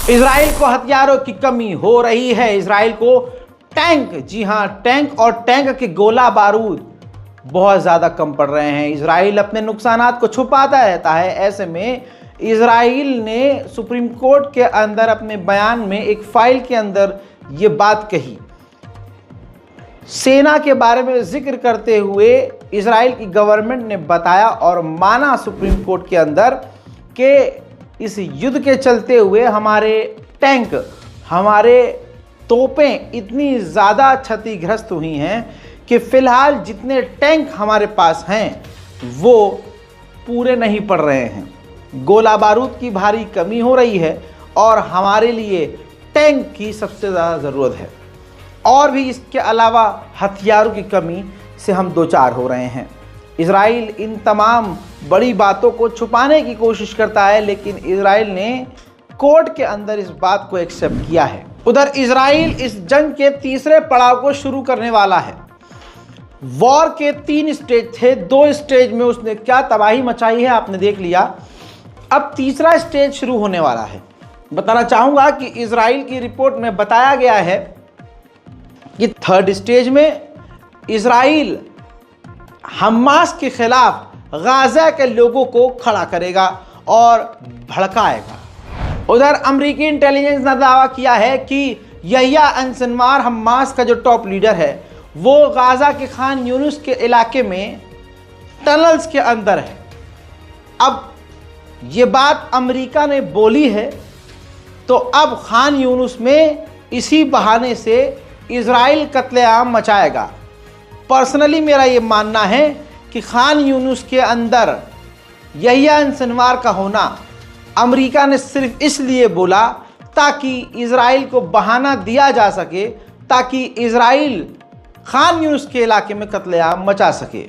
Israel को हथियारों की कमी हो रही है। इजराइल को टैंक, जी हां, टैंक और टैंक के गोला बारूद बहुत ज़्यादा कम पड़ रहे हैं। इजराइल अपने नुकसानात को छुपाता रहता है। ऐसे में इजराइल ने सुप्रीम कोर्ट के अंदर अपने बयान में एक फाइल के अंदर ये बात कही। सेना के बारे में जिक्र करते हुए इजराइल की गवर्नमेंट ने बताया और माना सुप्रीम कोर्ट के अंदर कि इस युद्ध के चलते हुए हमारे टैंक, हमारे तोपें इतनी ज़्यादा क्षतिग्रस्त हुई हैं कि फ़िलहाल जितने टैंक हमारे पास हैं वो पूरे नहीं पड़ रहे हैं। गोला बारूद की भारी कमी हो रही है और हमारे लिए टैंक की सबसे ज़्यादा ज़रूरत है। और भी इसके अलावा हथियारों की कमी से हम दो चार हो रहे हैं। इजराइल इन तमाम बड़ी बातों को छुपाने की कोशिश करता है, लेकिन इजराइल ने कोर्ट के अंदर इस बात को एक्सेप्ट किया है। उधर इजराइल इस जंग के तीसरे पड़ाव को शुरू करने वाला है। वॉर के 3 स्टेज थे, 2 स्टेज में उसने क्या तबाही मचाई है आपने देख लिया। अब तीसरा स्टेज शुरू होने वाला है। बताना चाहूँगा कि इजराइल की रिपोर्ट में बताया गया है कि 3rd स्टेज में इजराइल हमास के खिलाफ गाजा के लोगों को खड़ा करेगा और भड़काएगा। उधर अमेरिकी इंटेलिजेंस ने दावा किया है कि यहिया सिनवार, हमास का जो टॉप लीडर है, वो गाजा के खान यूनुस के इलाके में टनल्स के अंदर है। अब ये बात अमेरिका ने बोली है तो अब खान यूनुस में इसी बहाने से इजराइल कत्लेआम मचाएगा। पर्सनली मेरा ये मानना है कि खान यूनुस के अंदर यहिया सिनवार का होना अमेरिका ने सिर्फ इसलिए बोला ताकि इजराइल को बहाना दिया जा सके, ताकि इजराइल खान यूनुस के इलाके में कत्लेआम मचा सके।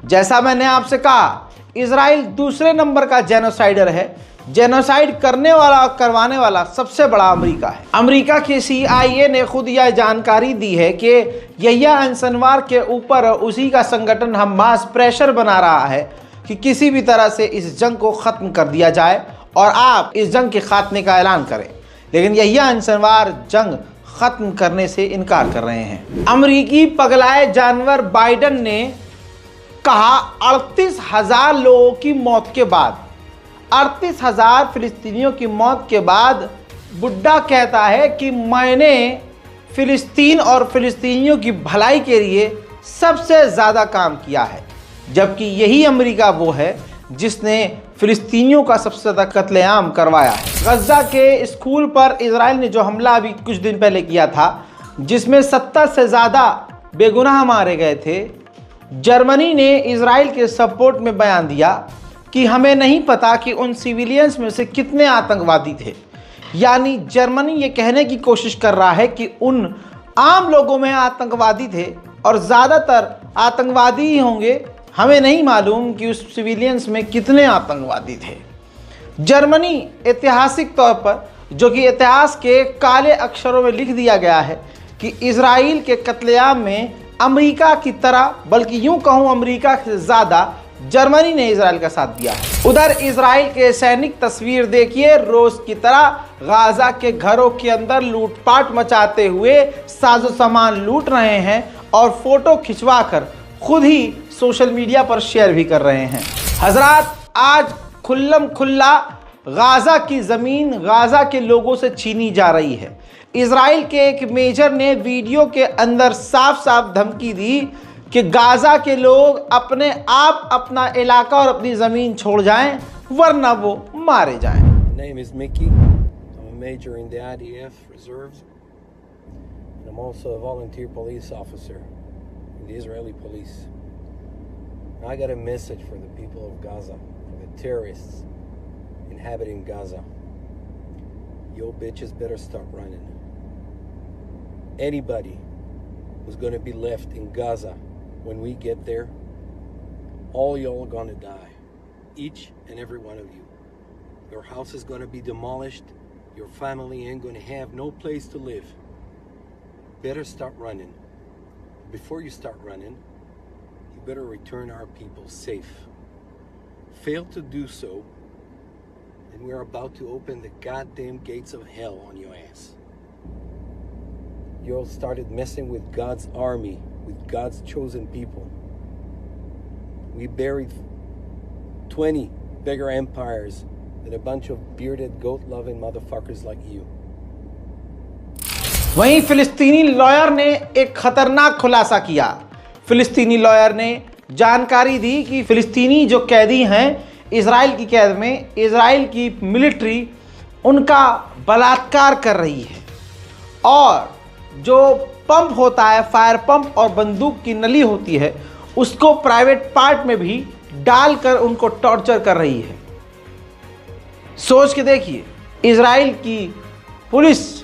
जैसा मैंने आपसे कहा, इजराइल दूसरे नंबर का जेनोसाइडर है। जेनोसाइड करने वाला और करवाने वाला सबसे बड़ा अमेरिका है। अमेरिका की CIA ने खुद यह जानकारी दी है कि यहिया सिनवार के ऊपर उसी का संगठन हमास प्रेशर बना रहा है कि किसी भी तरह से इस जंग को ख़त्म कर दिया जाए और आप इस जंग के खात्मे का ऐलान करें। लेकिन यहिया सिनवार जंग ख़त्म करने से इनकार कर रहे हैं। अमेरिकी पगलाए जानवर बाइडन ने कहा 38,000 लोगों की मौत के बाद, 38,000 फिलिस्तीनियों की मौत के बाद बुड्ढा कहता है कि मैंने फिलिस्तीन और फिलिस्तीनियों की भलाई के लिए सबसे ज़्यादा काम किया है। जबकि यही अमेरिका वो है जिसने फिलिस्तीनियों का सबसे ज़्यादा कत्लेआम करवाया है। गज़ा के स्कूल पर इजराइल ने जो हमला अभी कुछ दिन पहले किया था, जिसमें 70 से ज़्यादा बेगुनाह मारे गए थे, जर्मनी ने इजराइल के सपोर्ट में बयान दिया कि हमें नहीं पता कि उन सिविलियंस में से कितने आतंकवादी थे। यानी जर्मनी ये कहने की कोशिश कर रहा है कि उन आम लोगों में आतंकवादी थे और ज़्यादातर आतंकवादी ही होंगे, हमें नहीं मालूम कि उस सिविलियंस में कितने आतंकवादी थे। जर्मनी ऐतिहासिक तौर पर, जो कि इतिहास के काले अक्षरों में लिख दिया गया है कि इजराइल के कत्लेआम में अमेरिका की तरह, बल्कि यूं कहूं अमेरिका से ज़्यादा जर्मनी ने इजराइल का साथ दिया है। उधर इजराइल के सैनिक तस्वीर देखिए, रोज की तरह गाजा के घरों के अंदर लूटपाट मचाते हुए साजो सामान लूट रहे हैं और फोटो खिंचवाकर खुद ही सोशल मीडिया पर शेयर भी कर रहे हैं। हजरात, आज खुल्लम खुल्ला गाजा की ज़मीन गाजा के लोगों से छीनी जा रही है। इजराइल के एक मेजर ने वीडियो के अंदर साफ साफ धमकी दी कि गाजा के लोग अपने आप अपना इलाका और अपनी ज़मीन छोड़ जाएं, वरना वो मारे जाएं। My name is Mickey. I'm a major in the IDF reserves. And I'm also a volunteer police officer in the Israeli police. And I got a message for the people of Gaza, for the terrorists inhabiting Gaza. Yo bitches better start running. Anybody who's going to be left in Gaza when we get there, all y'all are going to die. Each and every one of you. Your house is going to be demolished. Your family ain't going to have no place to live. Better start running. Before you start running, you better return our people safe. Fail to do so, and we're about to open the goddamn gates of hell on your ass. You all started messing with God's army, with God's chosen people. We buried 20 bigger empires than a bunch of bearded, goat-loving motherfuckers like you. वहीं फिलिस्तीनी lawyer ने एक खतरनाक खुलासा किया। फिलिस्तीनी lawyer ने जानकारी दी कि फिलिस्तीनी जो कैदी हैं इजराइल की कैद में, इजराइल की मिलिट्री उनका बलात्कार कर रही है और जो पंप होता है, फायर पंप और बंदूक की नली होती है, उसको प्राइवेट पार्ट में भी डालकर उनको टॉर्चर कर रही है। सोच के देखिए, इजराइल की पुलिस,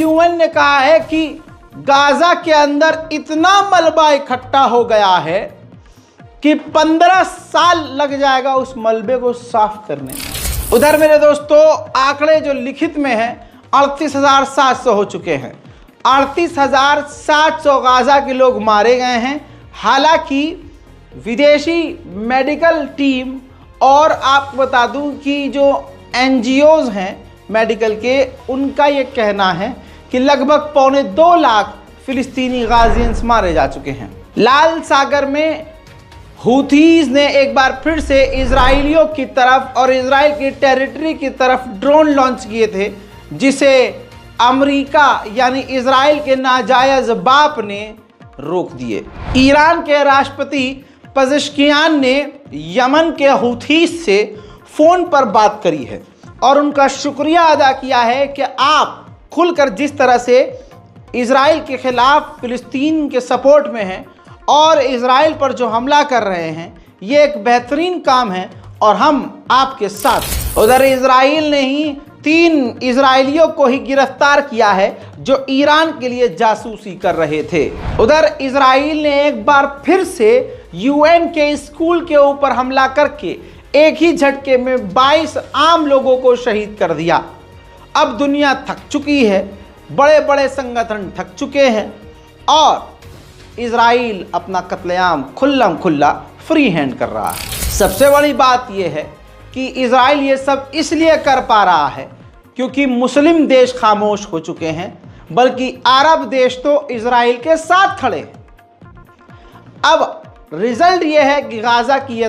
यूएन ने कहा है कि गाजा के अंदर इतना मलबा इकट्ठा हो गया है कि 15 साल लग जाएगा उस मलबे को साफ करने में। उधर मेरे दोस्तों आंकड़े जो लिखित में हैं 38,700 हो चुके हैं। 38,700 गाजा के लोग मारे गए हैं। हालांकि विदेशी मेडिकल टीम और आपको बता दूं कि जो एनजीओज हैं मेडिकल के, उनका ये कहना है कि लगभग 2.25 लाख फिलिस्तीनी गाजियंस मारे जा चुके हैं। लाल सागर में हुथीज ने एक बार फिर से इजराइलियों की तरफ और इजराइल की टेरिटरी की तरफ ड्रोन लॉन्च किए थे, जिसे अमेरिका यानी इजराइल के नाजायज बाप ने रोक दिए। ईरान के राष्ट्रपति पज़ेश्कियान ने यमन के हुथीज से फोन पर बात करी है और उनका शुक्रिया अदा किया है कि आप खुलकर जिस तरह से इजराइल के खिलाफ फिलिस्तीन के सपोर्ट में हैं और इजराइल पर जो हमला कर रहे हैं, ये एक बेहतरीन काम है और हम आपके साथ। उधर इजराइल ने ही 3 इजराइलियों को ही गिरफ्तार किया है जो ईरान के लिए जासूसी कर रहे थे। उधर इजराइल ने एक बार फिर से यूएन के स्कूल के ऊपर हमला करके एक ही झटके में 22 आम लोगों को शहीद कर दिया। अब दुनिया थक चुकी है, बड़े बड़े संगठन थक चुके हैं और इजराइल अपना कत्लेआम खुल्लम खुल्ला फ्री हैंड कर रहा है। सबसे बड़ी बात यह है कि इजराइल ये सब इसलिए कर पा रहा है क्योंकि मुस्लिम देश खामोश हो चुके हैं, बल्कि अरब देश तो इजराइल के साथ खड़े हैं। अब रिजल्ट ये है कि गाजा की यह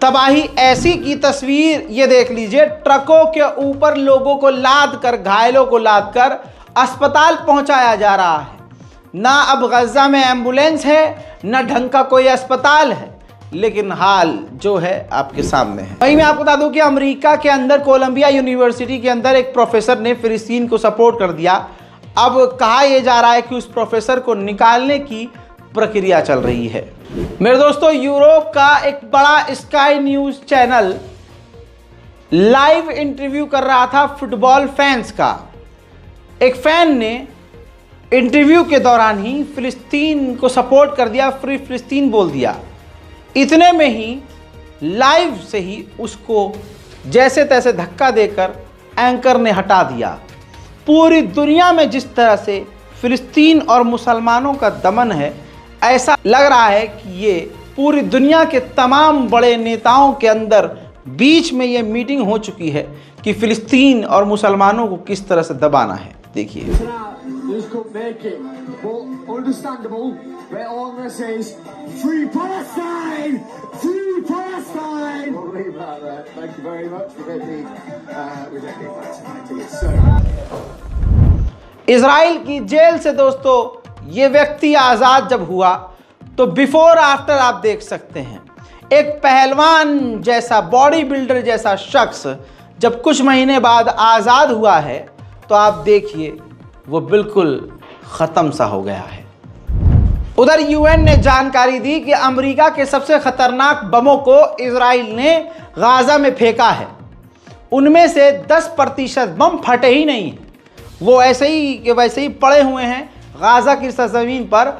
तबाही ऐसी की तस्वीर ये देख लीजिए। ट्रकों के ऊपर लोगों को लाद कर, घायलों को लाद कर अस्पताल पहुंचाया जा रहा है। ना अब गजा में एम्बुलेंस है, ना ढंग का कोई अस्पताल है। लेकिन हाल जो है आपके सामने है। वहीं मैं आपको बता दूं कि अमेरिका के अंदर कोलंबिया यूनिवर्सिटी के अंदर एक प्रोफेसर ने फिलिस्तीन को सपोर्ट कर दिया। अब कहा यह जा रहा है कि उस प्रोफेसर को निकालने की प्रक्रिया चल रही है। मेरे दोस्तों, यूरोप का एक बड़ा sky news channel live interview कर रहा था फुटबॉल फैंस का। एक फैन ने इंटरव्यू के दौरान ही फिलिस्तीन को सपोर्ट कर दिया, फ्री फिलिस्तीन बोल दिया। इतने में ही लाइव से ही उसको जैसे तैसे धक्का देकर एंकर ने हटा दिया। पूरी दुनिया में जिस तरह से फिलिस्तीन और मुसलमानों का दमन है, ऐसा लग रहा है कि ये पूरी दुनिया के तमाम बड़े नेताओं के अंदर बीच में ये मीटिंग हो चुकी है कि फिलिस्तीन और मुसलमानों को किस तरह से दबाना है। देखिए, इजराइल की जेल से दोस्तों ये व्यक्ति आजाद जब हुआ तो बिफोर आफ्टर आप देख सकते हैं। एक पहलवान जैसा, बॉडी बिल्डर जैसा शख्स जब कुछ महीने बाद आजाद हुआ है तो आप देखिए वो बिल्कुल खत्म सा हो गया है। उधर यूएन ने जानकारी दी कि अमेरिका के सबसे खतरनाक बमों को इजराइल ने गाजा में फेंका है। उनमें से 10% बम फटे ही नहीं, वो ऐसे ही के वैसे ही पड़े हुए हैं गाजा की सरजमीन पर,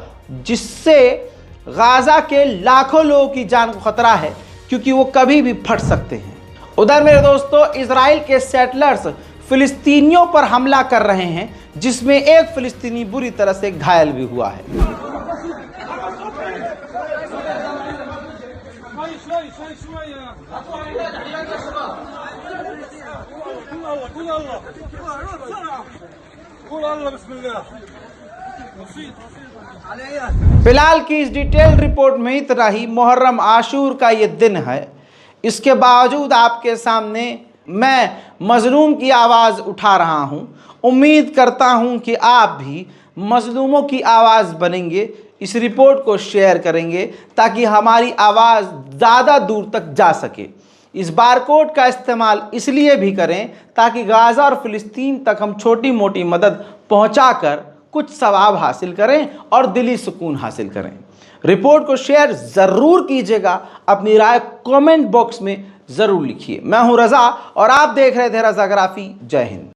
जिससे गाजा के लाखों लोगों की जान को खतरा है, क्योंकि वो कभी भी फट सकते हैं। उधर मेरे दोस्तों, इजराइल के सेटलर्स फिलिस्तीनियों पर हमला कर रहे हैं, जिसमें एक फिलिस्तीनी बुरी तरह से घायल भी हुआ है। फिलहाल की इस डिटेल रिपोर्ट में इतना ही। मुहर्रम आशूर का ये दिन है, इसके बावजूद आपके सामने मैं मजलूम की आवाज़ उठा रहा हूँ। उम्मीद करता हूँ कि आप भी मजलूमों की आवाज़ बनेंगे, इस रिपोर्ट को शेयर करेंगे ताकि हमारी आवाज़ ज़्यादा दूर तक जा सके। इस बारकोड का इस्तेमाल इसलिए भी करें ताकि गाज़ा और फिलिस्तीन तक हम छोटी मोटी मदद पहुंचाकर कुछ सवाब हासिल करें और दिली सुकून हासिल करें। रिपोर्ट को शेयर ज़रूर कीजिएगा, अपनी राय कमेंट बॉक्स में ज़रूर लिखिए। मैं हूं रज़ा और आप देख रहे थे रज़ाग्राफी। जय हिंद।